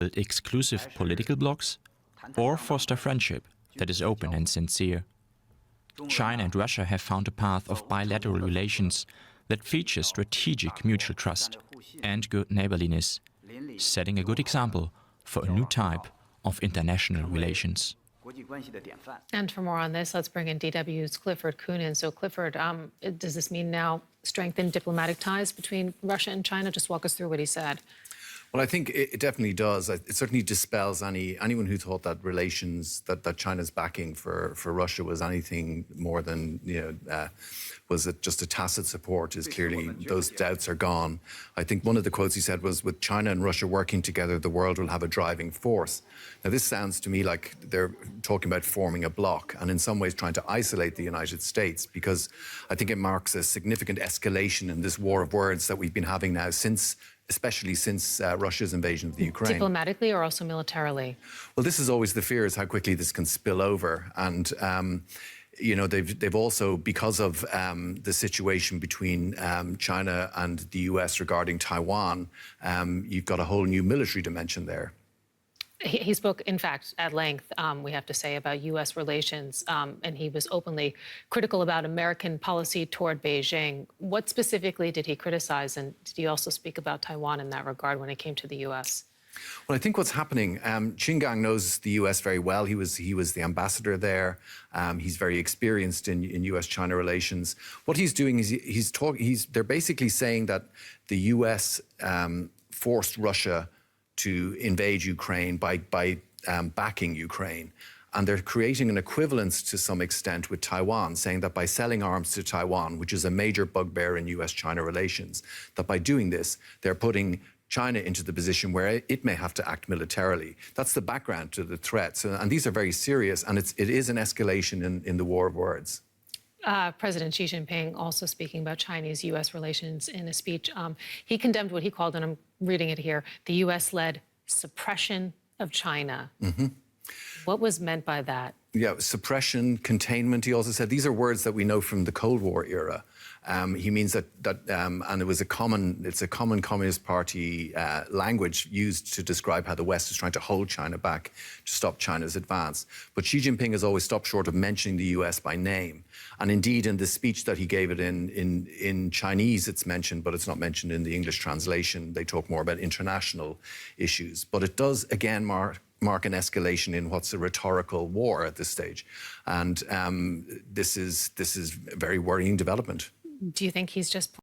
build exclusive political blocs or foster friendship that is open and sincere. China and Russia have found a path of bilateral relations that features strategic mutual trust and good neighborliness, setting a good example for a new type of international relations. And for more on this, let's bring in DW's Clifford Coonan. So Clifford, does this mean now strengthened diplomatic ties between Russia and China? Just walk us through what he said. Well, I think it definitely does. It certainly dispels anyone who thought that relations, that China's backing for Russia was anything more than, was it just a tacit support, is clearly, those doubts are gone. I think one of the quotes he said was, with China and Russia working together, the world will have a driving force. Now, this sounds to me like they're talking about forming a bloc and in some ways trying to isolate the United States, because I think it marks a significant escalation in this war of words that we've been having now especially since Russia's invasion of the Ukraine. Diplomatically or also militarily? Well, this is always the fear, is how quickly this can spill over. And, they've also, because of the situation between China and the US regarding Taiwan, you've got a whole new military dimension there. He spoke, in fact, at length, we have to say, about U.S. relations, and he was openly critical about American policy toward Beijing. What specifically did he criticize, and did he also speak about Taiwan in that regard when it came to the U.S.? Well, I think what's happening, Qin Gang knows the U.S. very well. He was the ambassador there. He's very experienced in U.S.-China relations. What he's doing is they're basically saying that the U.S. Forced Russia to invade Ukraine by backing Ukraine. And they're creating an equivalence to some extent with Taiwan, saying that by selling arms to Taiwan, which is a major bugbear in US-China relations, that by doing this, they're putting China into the position where it may have to act militarily. That's the background to the threat. And these are very serious, and it is an escalation in the war of words. President Xi Jinping also speaking about Chinese-U.S. relations in a speech. He condemned what he called, and I'm reading it here, the U.S.-led suppression of China. Mm-hmm. What was meant by that? Yeah, suppression, containment, he also said. These are words that we know from the Cold War era. He means that and it's a common Communist Party language used to describe how the West is trying to hold China back to stop China's advance. But Xi Jinping has always stopped short of mentioning the US by name. And indeed, in the speech that he gave it in Chinese, it's mentioned, but it's not mentioned in the English translation. They talk more about international issues. But it does, again, mark an escalation in what's a rhetorical war at this stage. And this is a very worrying development. Do you think he's just